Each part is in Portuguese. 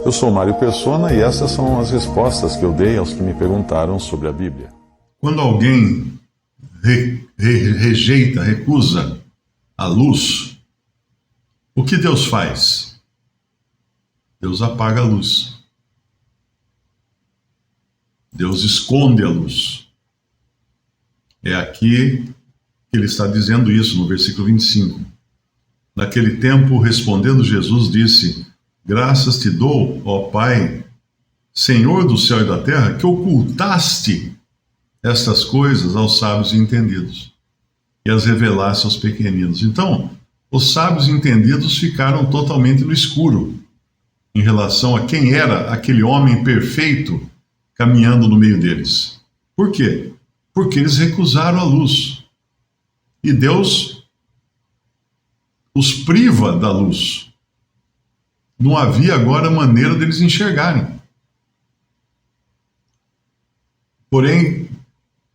Eu sou Mário Persona e essas são as respostas que eu dei aos que me perguntaram sobre a Bíblia. Quando alguém rejeita, recusa a luz, o que Deus faz? Deus apaga a luz. Deus esconde a luz. É aqui que ele está dizendo isso, no versículo 25. Naquele tempo, respondendo Jesus, disse: Graças te dou, ó Pai, Senhor do céu e da terra, que ocultaste estas coisas aos sábios e entendidos e as revelaste aos pequeninos. Então, os sábios e entendidos ficaram totalmente no escuro em relação a quem era aquele homem perfeito caminhando no meio deles. Por quê? Porque eles recusaram a luz. E Deus os priva da luz. Não havia agora maneira deles enxergarem. Porém,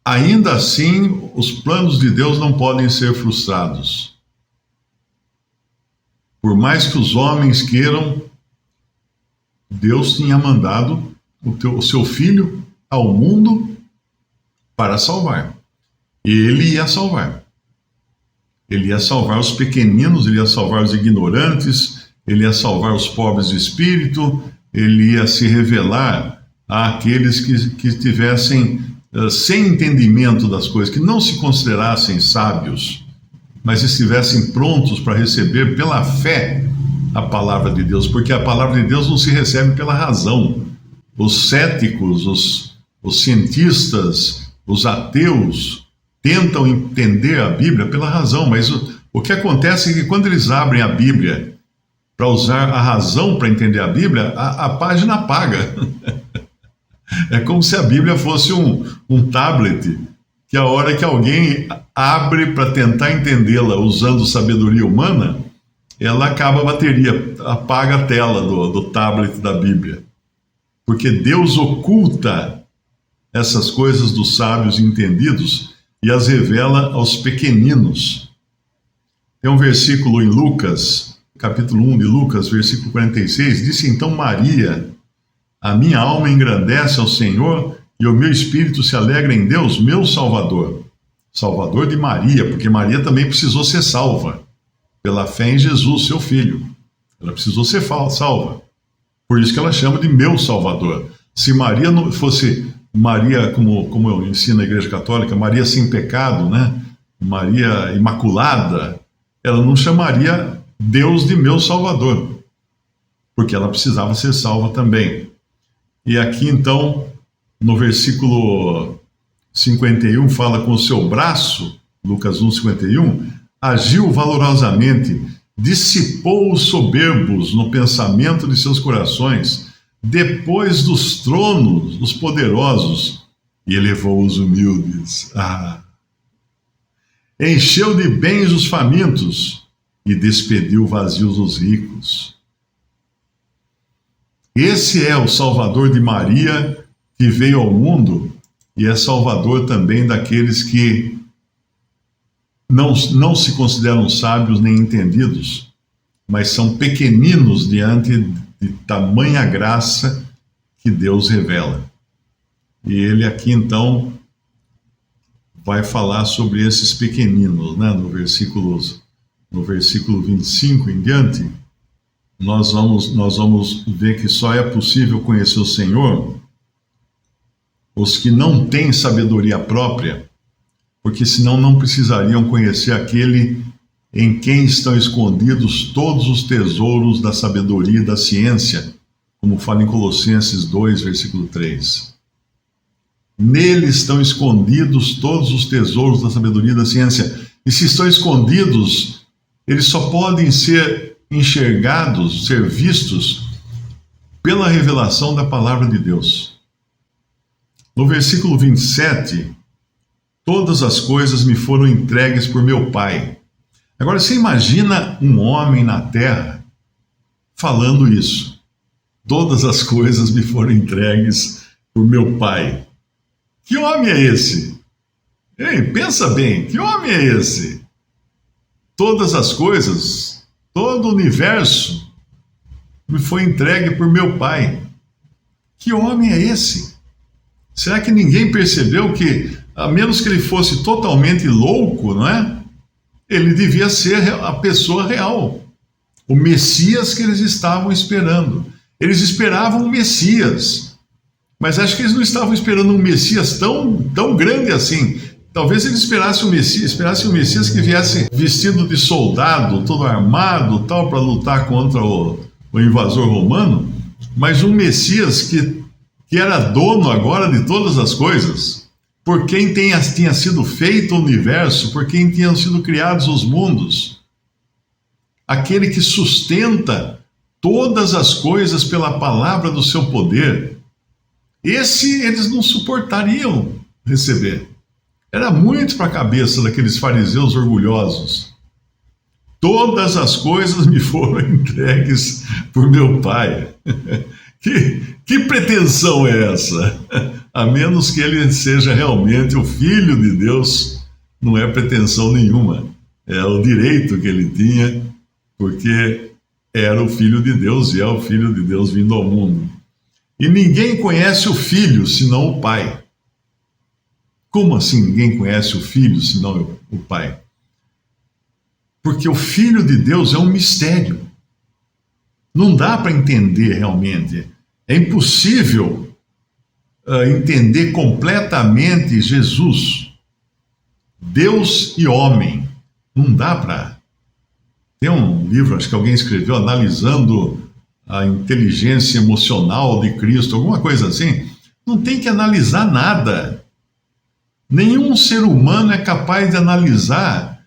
ainda assim, os planos de Deus não podem ser frustrados. Por mais que os homens queiram, Deus tinha mandado o seu Filho ao mundo para salvar. E ele ia salvar. Ele ia salvar os pequeninos, ele ia salvar os ignorantes, ele ia salvar os pobres de espírito, ele ia se revelar àqueles que estivessem sem entendimento das coisas, que não se considerassem sábios, mas estivessem prontos para receber pela fé a palavra de Deus, porque a palavra de Deus não se recebe pela razão. Os céticos, os cientistas, os ateus tentam entender a Bíblia pela razão, mas o que acontece é que quando eles abrem a Bíblia para usar a razão para entender a Bíblia, a página apaga. É como se a Bíblia fosse um tablet, que a hora que alguém abre para tentar entendê-la usando sabedoria humana, ela acaba a bateria, apaga a tela do tablet da Bíblia. Porque Deus oculta essas coisas dos sábios entendidos e as revela aos pequeninos. Tem um versículo em Lucas, capítulo 1 de Lucas, versículo 46, disse então Maria: a minha alma engrandece ao Senhor e o meu espírito se alegra em Deus, meu Salvador. Salvador de Maria, porque Maria também precisou ser salva pela fé em Jesus, seu Filho. Ela precisou ser salva. Por isso que ela chama de meu Salvador. Se Maria não fosse Maria, como eu ensino na Igreja Católica, Maria sem pecado, né? Maria imaculada, ela não chamaria Deus de meu Salvador, porque ela precisava ser salva também. E aqui então, no versículo 51, fala: com o seu braço, Lucas 1:51, agiu valorosamente, dissipou os soberbos no pensamento de seus corações, depois dos tronos os poderosos, e elevou os humildes. Encheu de bens os famintos, e despediu vazios os ricos. Esse é o Salvador de Maria, que veio ao mundo, e é Salvador também daqueles que não se consideram sábios nem entendidos, mas são pequeninos diante de tamanha graça que Deus revela. E ele aqui então vai falar sobre esses pequeninos, né? No versículo 25 em diante, nós vamos ver que só é possível conhecer o Senhor os que não têm sabedoria própria, porque senão não precisariam conhecer aquele em quem estão escondidos todos os tesouros da sabedoria e da ciência, como fala em Colossenses 2, versículo 3. Nele estão escondidos todos os tesouros da sabedoria e da ciência. E se estão escondidos, eles só podem ser enxergados, ser vistos, pela revelação da palavra de Deus. No versículo 27, todas as coisas me foram entregues por meu Pai. Agora, você imagina um homem na terra falando isso. Todas as coisas me foram entregues por meu Pai. Que homem é esse? Ei, pensa bem, que homem é esse? Todas as coisas, todo o universo, me foi entregue por meu Pai. Que homem é esse? Será que ninguém percebeu que, a menos que ele fosse totalmente louco, não é? Ele devia ser a pessoa real, o Messias que eles estavam esperando. Eles esperavam um Messias, mas acho que eles não estavam esperando um Messias tão grande assim. Talvez eles esperassem um Messias que viesse vestido de soldado, todo armado, tal, para lutar contra o invasor romano, mas um Messias que era dono agora de todas as coisas, por quem tinha sido feito o universo, por quem tinham sido criados os mundos, aquele que sustenta todas as coisas pela palavra do seu poder. Esse eles não suportariam receber. Era muito para a cabeça daqueles fariseus orgulhosos. Todas as coisas me foram entregues por meu Pai. Que pretensão é essa? A menos que ele seja realmente o Filho de Deus, não é pretensão nenhuma. É o direito que ele tinha, porque era o Filho de Deus e é o Filho de Deus vindo ao mundo. E ninguém conhece o Filho senão o Pai. Como assim ninguém conhece o Filho senão o Pai? Porque o Filho de Deus é um mistério. Não dá para entender realmente. É impossível entender completamente Jesus, Deus e homem. Não dá para. Tem um livro, acho que alguém escreveu, analisando a inteligência emocional de Cristo, alguma coisa assim. Não tem que analisar nada. Nenhum ser humano é capaz de analisar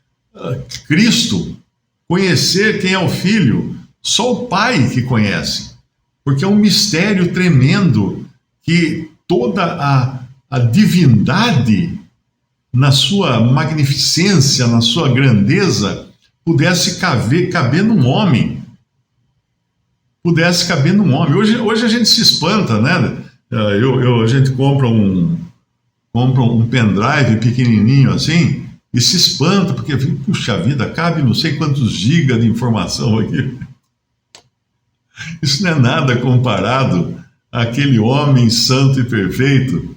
Cristo, conhecer quem é o Filho. Só o Pai que conhece, porque é um mistério tremendo que toda a divindade, na sua magnificência, na sua grandeza, pudesse caber num homem. Pudesse caber num homem. Hoje a gente se espanta, né? A gente compra um pendrive pequenininho assim e se espanta, porque, puxa vida, cabe não sei quantos gigas de informação aqui. Isso não é nada comparado àquele homem santo e perfeito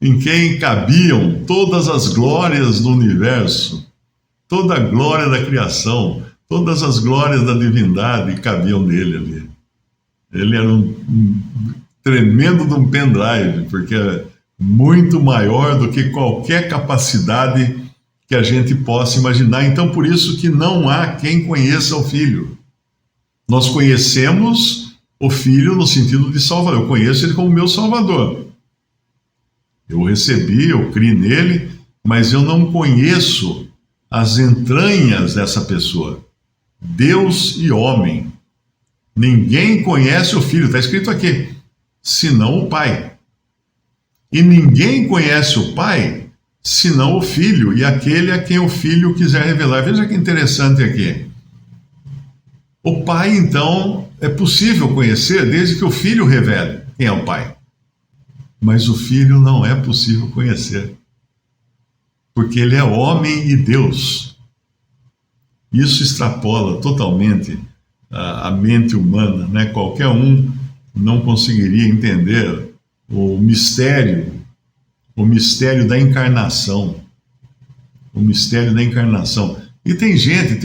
em quem cabiam todas as glórias do universo, toda a glória da criação, todas as glórias da divindade cabiam nele ali. Ele era um tremendo de um pendrive, porque é muito maior do que qualquer capacidade que a gente possa imaginar. Então, por isso que não há quem conheça o Filho. Nós conhecemos o Filho no sentido de Salvador. Eu conheço ele como meu Salvador. Eu o recebi, eu criei nele, mas eu não conheço as entranhas dessa pessoa. Deus e homem. Ninguém conhece o Filho, está escrito aqui, senão o Pai. E ninguém conhece o Pai, senão o Filho, e aquele a quem o Filho quiser revelar. Veja que interessante aqui. O Pai, então, é possível conhecer desde que o Filho revele quem é o Pai. Mas o Filho não é possível conhecer, porque ele é homem e Deus. Isso extrapola totalmente a mente humana, né? Qualquer um não conseguiria entender o mistério da encarnação. O mistério da encarnação. E tem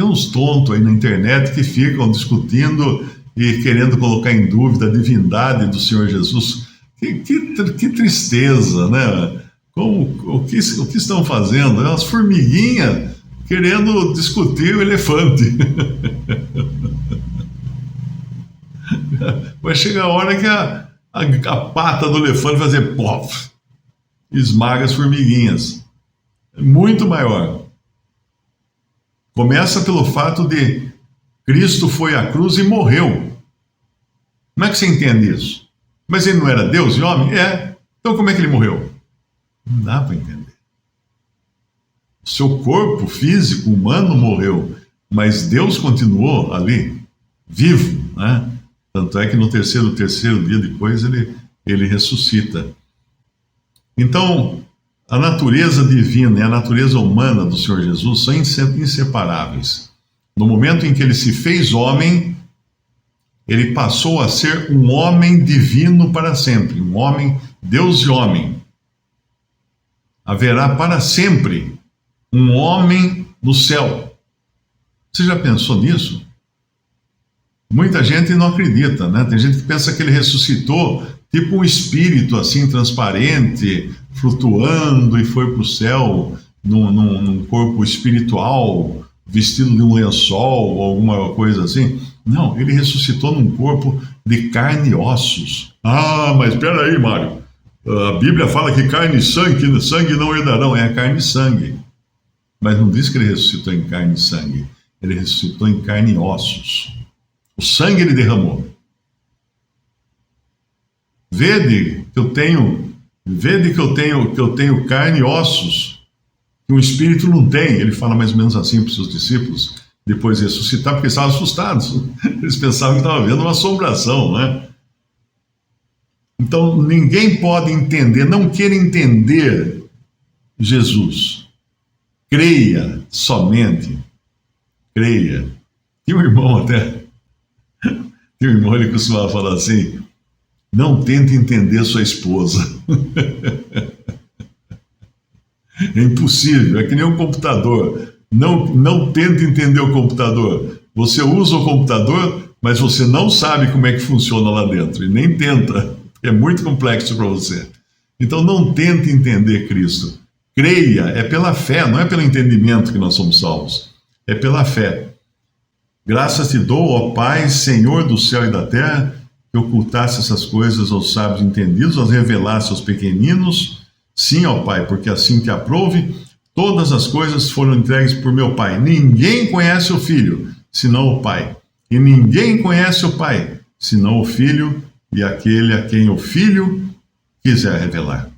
uns tontos aí na internet que ficam discutindo e querendo colocar em dúvida a divindade do Senhor Jesus. Que tristeza, né? O que estão fazendo? As formiguinhas querendo discutir o elefante. Vai chegar a hora que a pata do elefante vai fazer pof, esmaga as formiguinhas. É muito maior. Começa pelo fato de Cristo foi à cruz e morreu. Como é que você entende isso? Mas ele não era Deus e homem? É. Então como é que ele morreu? Não dá para entender. O seu corpo físico, humano, morreu, mas Deus continuou ali, vivo, né? Tanto é que no terceiro dia depois ele ressuscita. Então, a natureza divina e a natureza humana do Senhor Jesus são inseparáveis. No momento em que ele se fez homem, ele passou a ser um homem divino para sempre, um homem, Deus e homem. Haverá para sempre um homem no céu. Você já pensou nisso? Muita gente não acredita, né? Tem gente que pensa que ele ressuscitou, tipo um espírito assim, transparente, flutuando e foi para o céu num corpo espiritual, vestido de um lençol ou alguma coisa assim. Não, ele ressuscitou num corpo de carne e ossos. Ah, mas espera aí, Mário. A Bíblia fala que carne e sangue não herdarão. É carne e sangue. Mas não diz que ele ressuscitou em carne e sangue. Ele ressuscitou em carne e ossos. O sangue ele derramou. Vede que eu tenho carne e ossos, que o espírito não tem. Ele fala mais ou menos assim para os seus discípulos, depois de ressuscitar, porque estavam assustados. Eles pensavam que estavam vendo uma assombração, né? Então, ninguém pode entender, não queira entender Jesus. Creia somente. Creia. Tinha um irmão ele costumava falar assim: não tente entender sua esposa. É impossível, é que nem um computador. Não tente entender o computador. Você usa o computador, mas você não sabe como é que funciona lá dentro. E nem tenta, é muito complexo para você. Então não tente entender Cristo. Creia, é pela fé, não é pelo entendimento que nós somos salvos. É pela fé. Graças te dou, ó Pai, Senhor do céu e da terra, que ocultasse essas coisas aos sábios entendidos, as revelasse aos pequeninos. Sim, ó Pai, porque assim te aprove. Todas as coisas foram entregues por meu Pai. Ninguém conhece o Filho, senão o Pai. E ninguém conhece o Pai, senão o Filho e aquele a quem o Filho quiser revelar.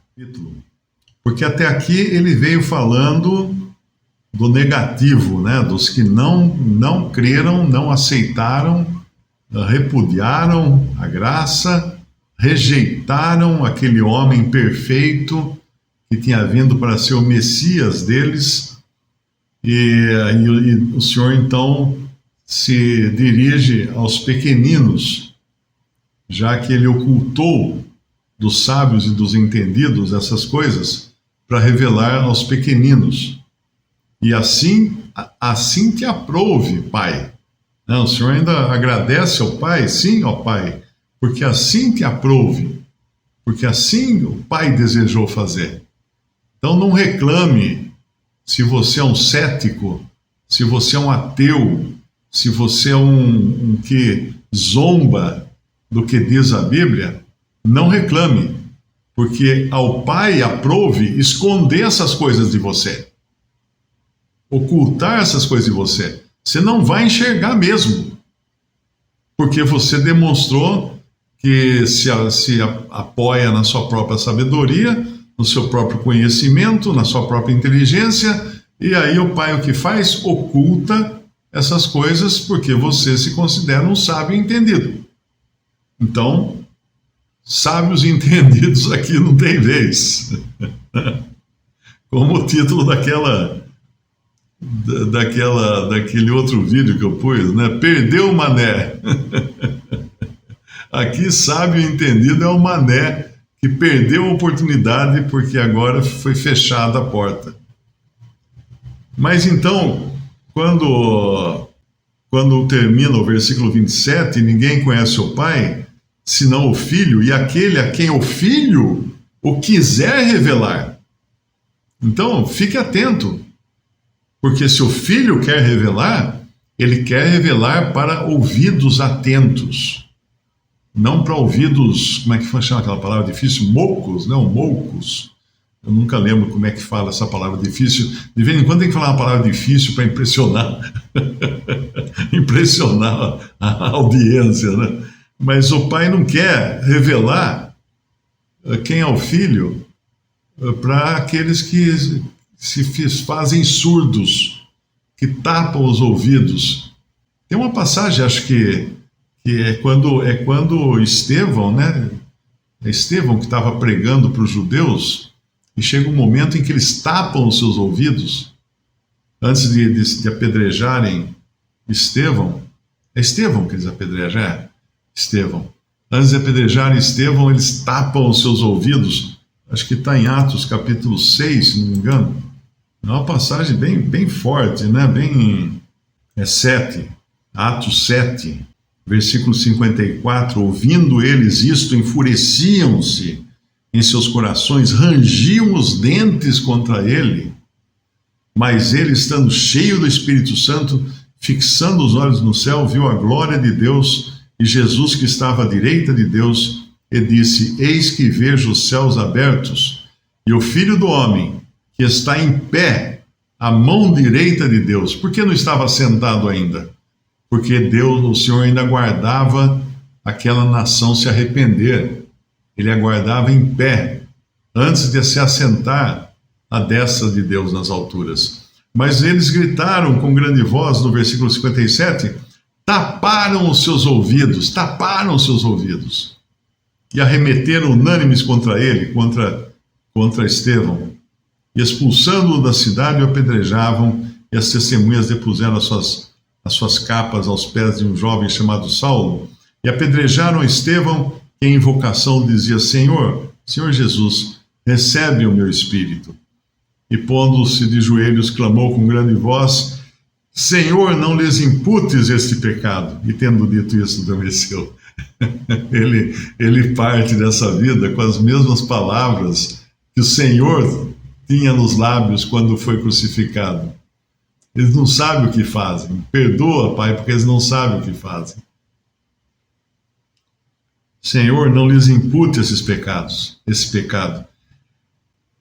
Porque até aqui ele veio falando do negativo, né? Dos que não creram, não aceitaram, repudiaram a graça, rejeitaram aquele homem perfeito que tinha vindo para ser o Messias deles, e o Senhor então se dirige aos pequeninos, já que ele ocultou dos sábios e dos entendidos essas coisas para revelar aos pequeninos. E assim te aprove, Pai. Não, o Senhor ainda agradece ao Pai, sim, ó Pai, porque assim te aprove, porque assim o Pai desejou fazer. Então não reclame se você é um cético, se você é um ateu, se você é um que zomba do que diz a Bíblia. Não reclame, porque ao Pai aprove esconder essas coisas de você, ocultar essas coisas de você. Você não vai enxergar mesmo, porque você demonstrou que se apoia na sua própria sabedoria, no seu próprio conhecimento, na sua própria inteligência, e aí o Pai o que faz? Oculta essas coisas, porque você se considera um sábio entendido. Então, sábios e entendidos aqui não tem vez. Como o título daquele outro vídeo que eu pus, né? Perdeu o mané. Aqui, sábio e entendido é o mané que perdeu a oportunidade porque agora foi fechada a porta. Mas então, quando termina o versículo 27, ninguém conhece o Pai, senão o Filho, e aquele a quem o Filho o quiser revelar. Então, fique atento, porque se o Filho quer revelar, ele quer revelar para ouvidos atentos. Não para ouvidos, como é que chama aquela palavra difícil? Moucos, não, moucos. Eu nunca lembro como é que fala essa palavra difícil. De vez em quando tem que falar uma palavra difícil para impressionar. Impressionar a audiência, né? Mas o Pai não quer revelar quem é o Filho para aqueles que se fazem surdos, que tapam os ouvidos. Tem uma passagem, acho que é quando Estevão, né? É Estevão que estava pregando para os judeus, e chega um momento em que eles tapam os seus ouvidos, antes de apedrejarem Estevão. É Estevão que eles apedrejaram? Estevão. Antes de apedrejarem Estevão, eles tapam os seus ouvidos. Acho que está em Atos capítulo 6, se não me engano. É uma passagem bem forte, né? 7. Atos 7, versículo 54. Ouvindo eles isto, enfureciam-se em seus corações, rangiam os dentes contra ele. Mas ele, estando cheio do Espírito Santo, fixando os olhos no céu, viu a glória de Deus e Jesus que estava à direita de Deus, e disse: Eis que vejo os céus abertos e o Filho do Homem que está em pé à mão direita de Deus. Por que não estava sentado ainda? Porque Deus, o Senhor, ainda aguardava aquela nação se arrepender. Ele aguardava em pé antes de se assentar à destra de Deus nas alturas. Mas eles gritaram com grande voz, no versículo 57, taparam os seus ouvidos, e arremeteram unânimes contra ele, contra Estevão, e expulsando-o da cidade o apedrejavam, e as testemunhas depuseram as suas capas aos pés de um jovem chamado Saulo, e apedrejaram Estevão, que em invocação dizia: Senhor Jesus, recebe o meu espírito. E pondo-se de joelhos, clamou com grande voz: Senhor, não lhes imputes este pecado. E tendo dito isso, adormeceu. Ele parte dessa vida com as mesmas palavras que o Senhor tinha nos lábios quando foi crucificado. Eles não sabem o que fazem. Perdoa, Pai, porque eles não sabem o que fazem. Senhor, não lhes impute esse pecado.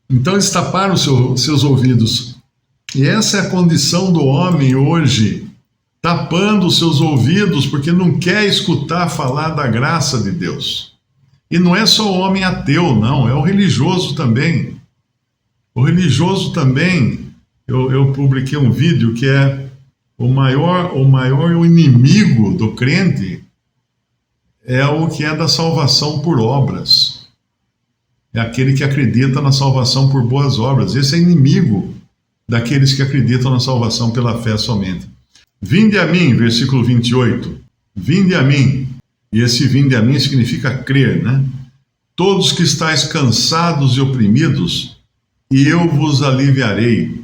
Então eles taparam seus ouvidos. E essa é a condição do homem hoje, tapando os seus ouvidos porque não quer escutar falar da graça de Deus. E não é só o homem ateu, não, é o religioso também. O religioso também, eu publiquei um vídeo que é o maior inimigo do crente é o que é da salvação por obras. É aquele que acredita na salvação por boas obras. Esse é inimigo daqueles que acreditam na salvação pela fé somente. Vinde a mim, versículo 28. Vinde a mim. E esse vinde a mim significa crer, né? Todos que estáis cansados e oprimidos, e eu vos aliviarei.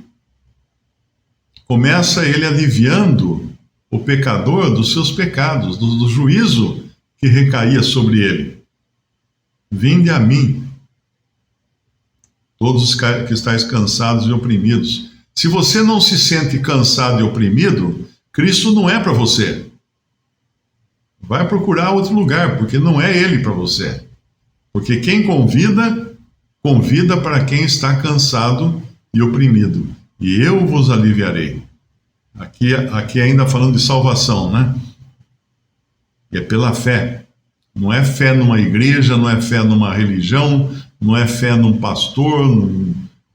Começa ele aliviando o pecador dos seus pecados, do juízo que recaía sobre ele. Vinde a mim, todos que estáis cansados e oprimidos. Se você não se sente cansado e oprimido, Cristo não é para você. Vai procurar outro lugar, porque não é Ele para você. Porque quem convida para quem está cansado e oprimido. E eu vos aliviarei. Aqui ainda falando de salvação, né? E é pela fé. Não é fé numa igreja, não é fé numa religião, não é fé num pastor,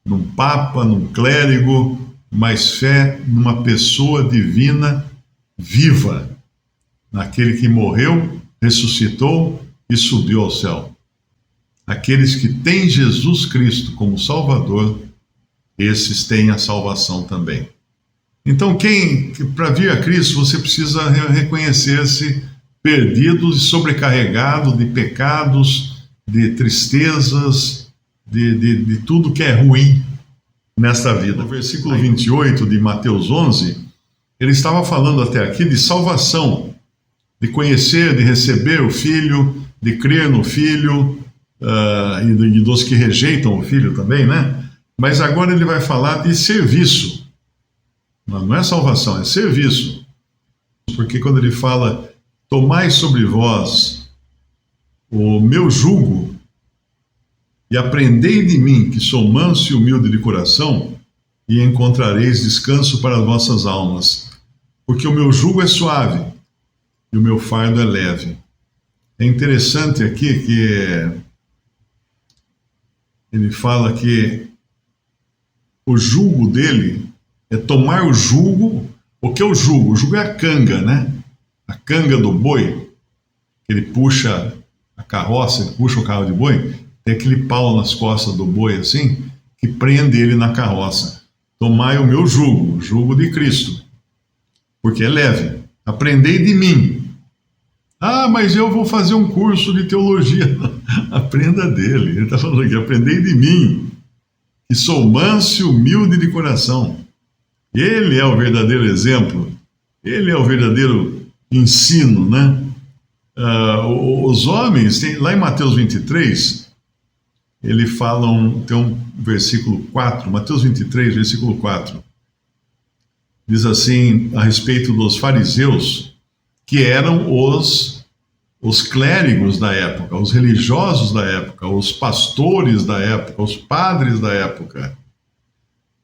num papa, num clérigo, mas fé numa pessoa divina viva, naquele que morreu, ressuscitou e subiu ao céu. Aqueles que têm Jesus Cristo como Salvador, esses têm a salvação também. Então, para vir a Cristo, você precisa reconhecer-se perdido e sobrecarregado de pecados, de tristezas, de tudo que é ruim nesta vida. No versículo 28 de Mateus 11, ele estava falando até aqui de salvação, de conhecer, de receber o Filho, de crer no Filho, e dos que rejeitam o Filho também, né? Mas agora ele vai falar de serviço. Não é salvação, é serviço. Porque quando ele fala, tomai sobre vós o meu jugo e aprendei de mim, que sou manso e humilde de coração, e encontrareis descanso para as vossas almas. Porque o meu jugo é suave e o meu fardo é leve. É interessante aqui que ele fala que o jugo dele é tomar o jugo. O que é o jugo? O jugo é a canga, né? A canga do boi. Ele puxa a carroça, ele puxa o carro de boi, tem aquele pau nas costas do boi assim, que prende ele na carroça. Tomai o meu jugo, o jugo de Cristo, porque é leve. Aprendei de mim. Ah, mas eu vou fazer um curso de teologia. Aprenda dele. Ele está falando aqui, aprendei de mim, que sou manso e humilde de coração. Ele é o verdadeiro exemplo. Ele é o verdadeiro ensino, né? Os homens, lá em Mateus 23, ele fala, tem um versículo 4, Mateus 23, versículo 4, diz assim, a respeito dos fariseus, que eram os clérigos da época, os religiosos da época, os pastores da época, os padres da época,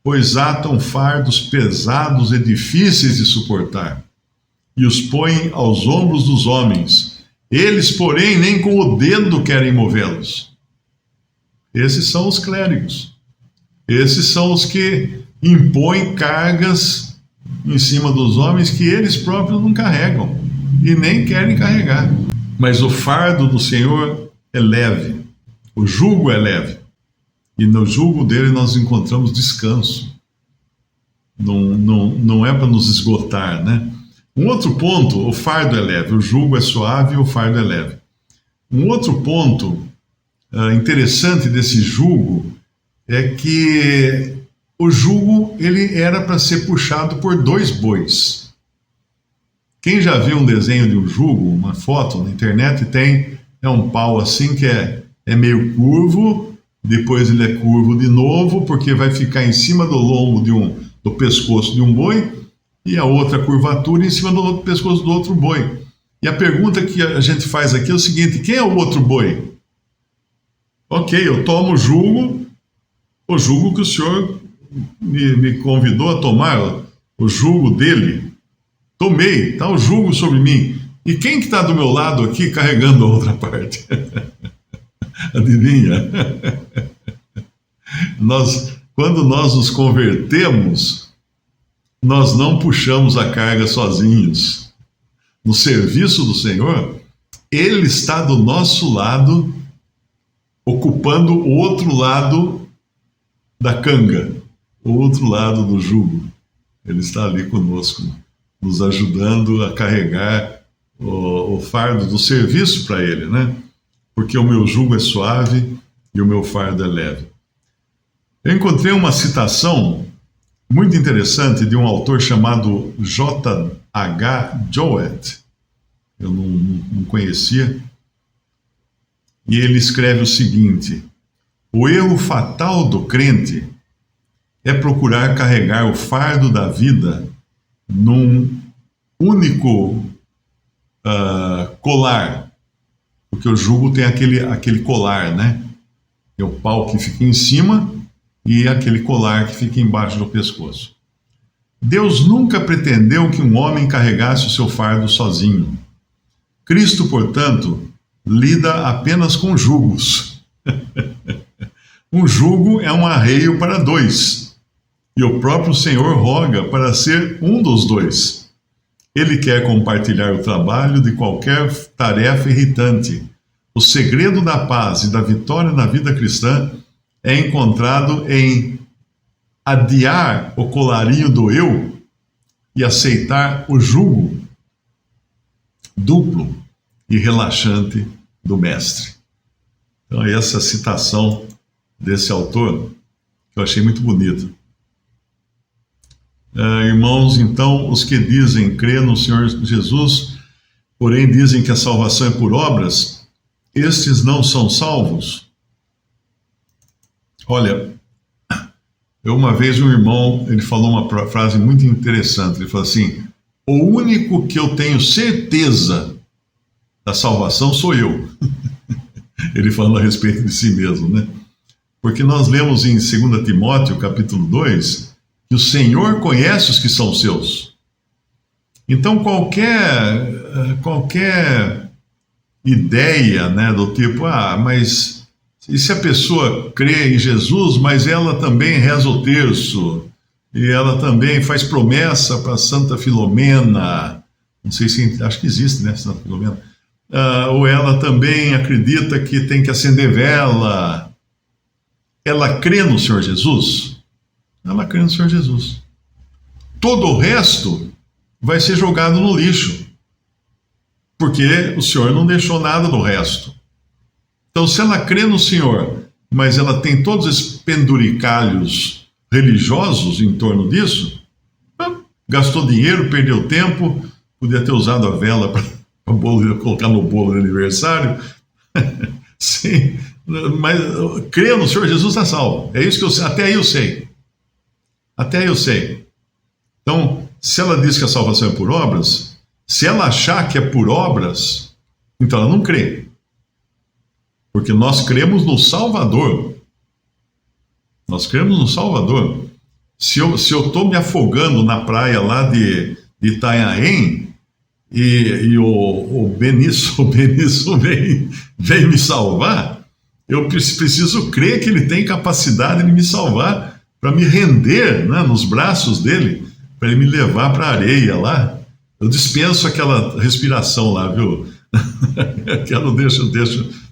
pois atam fardos pesados e difíceis de suportar, e os põem aos ombros dos homens. Eles, porém, nem com o dedo querem movê-los. Esses são os clérigos. Esses são os que impõem cargas em cima dos homens que eles próprios não carregam e nem querem carregar. Mas o fardo do Senhor é leve, o jugo é leve. E no jugo dele nós encontramos descanso. Não é para nos esgotar, né? Um outro ponto, o fardo é leve, o jugo é suave e o fardo é leve. Um outro ponto interessante desse jugo é que o jugo ele era para ser puxado por 2 bois. Quem já viu um desenho de um jugo, uma foto na internet, é um pau assim que é meio curvo, depois ele é curvo de novo, porque vai ficar em cima do lombo do pescoço de um boi, e a outra curvatura em cima do pescoço do outro boi. E a pergunta que a gente faz aqui é o seguinte: quem é o outro boi? Ok, eu tomo o jugo que o senhor me convidou a tomar, o jugo dele. Tomei, está o jugo sobre mim. E quem que está do meu lado aqui carregando a outra parte? Adivinha? Quando nós nos convertemos, nós não puxamos a carga sozinhos. No serviço do Senhor, Ele está do nosso lado, ocupando o outro lado da canga, o outro lado do jugo. Ele está ali conosco, nos ajudando a carregar o fardo do serviço para Ele, né? Porque o meu jugo é suave e o meu fardo é leve. Eu encontrei uma citação muito interessante de um autor chamado J.H. Jowett. Eu não conhecia. E ele escreve o seguinte: o erro fatal do crente é procurar carregar o fardo da vida num único colar. Porque o jugo tem aquele colar, né? É o pau que fica em cima e aquele colar que fica embaixo do pescoço. Deus nunca pretendeu que um homem carregasse o seu fardo sozinho. Cristo, portanto, lida apenas com jugos. Um jugo é um arreio para 2, e o próprio Senhor roga para ser um dos 2. Ele quer compartilhar o trabalho de qualquer tarefa irritante. O segredo da paz e da vitória na vida cristã é encontrado em adiar o colarinho do eu e aceitar o jugo duplo e relaxante do mestre. Então, essa citação desse autor que eu achei muito bonita. Irmãos, então, os que dizem crer no Senhor Jesus, porém dizem que a salvação é por obras, estes não são salvos? Olha, uma vez um irmão, ele falou uma frase muito interessante. Ele falou assim: o único que eu tenho certeza da salvação sou eu. Ele falando a respeito de si mesmo, né? Porque nós lemos em 2 Timóteo, capítulo 2, que o Senhor conhece os que são seus. Então, qualquer ideia, né, do tipo, mas e se a pessoa crê em Jesus, mas ela também reza o terço, e ela também faz promessa para Santa Filomena, não sei se, acho que existe, né, Santa Filomena, ou ela também acredita que tem que acender vela, ela crê no Senhor Jesus? Ela crê no Senhor Jesus. Todo o resto vai ser jogado no lixo. porque o Senhor não deixou nada do resto. Então, se ela crê no Senhor, mas ela tem todos esses penduricalhos religiosos em torno disso, gastou dinheiro, perdeu tempo, podia ter usado a vela para colocar no bolo de aniversário. Sim, mas crê no Senhor Jesus, está salvo. É isso que eu sei. Até aí eu sei. Até aí eu sei. Então, se ela diz que a salvação é por obras, se ela achar que é por obras, então ela não crê. Porque nós cremos no Salvador. Nós cremos no Salvador. Se eu estou me afogando na praia lá de Itanhaém e o Benício vem me salvar, eu preciso crer que ele tem capacidade de me salvar para me render, né, nos braços dele, para ele me levar para a areia lá. Eu dispenso aquela respiração lá, viu? Aquela deixa,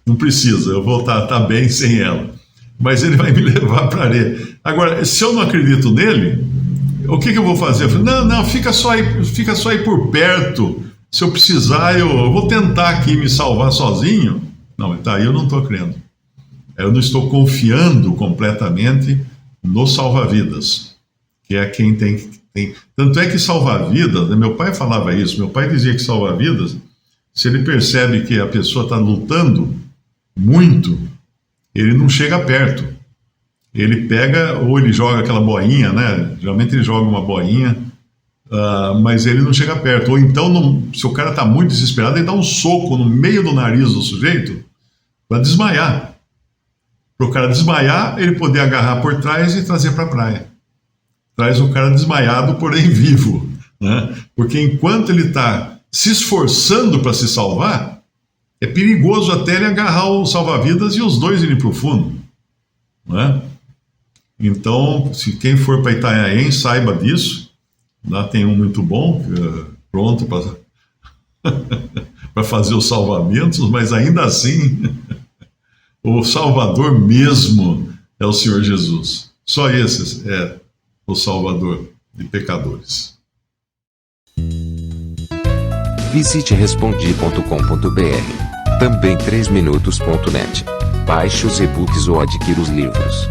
não precisa, eu vou estar bem sem ela. Mas ele vai me levar para a areia. Agora, se eu não acredito nele, o que eu vou fazer? Eu falei, não, fica só aí por perto. Se eu precisar, eu vou tentar aqui me salvar sozinho. Não, tá aí eu não estou crendo. Eu não estou confiando completamente no salva-vidas, que é quem tem. Tanto é que salva-vidas, né, meu pai falava isso, meu pai dizia que salva-vidas, se ele percebe que a pessoa está lutando muito, ele não chega perto. Ele pega, ou ele joga aquela boinha, né? Geralmente ele joga uma boinha, mas ele não chega perto. Ou então, se o cara está muito desesperado, ele dá um soco no meio do nariz do sujeito para desmaiar. Para o cara desmaiar, ele poder agarrar por trás e trazer para a praia. Traz o cara desmaiado, porém vivo, né? Porque enquanto ele está se esforçando para se salvar, é perigoso até ele agarrar o salva-vidas e os dois irem para o fundo, né? Então, se quem for para Itanhaém, saiba disso. Lá tem um muito bom, pronto para fazer os salvamentos, mas ainda assim, o Salvador mesmo é o Senhor Jesus. Só esse é o Salvador de pecadores. Visite respondi.com.br. Também 3minutos.net. Baixe os e-books ou adquira os livros.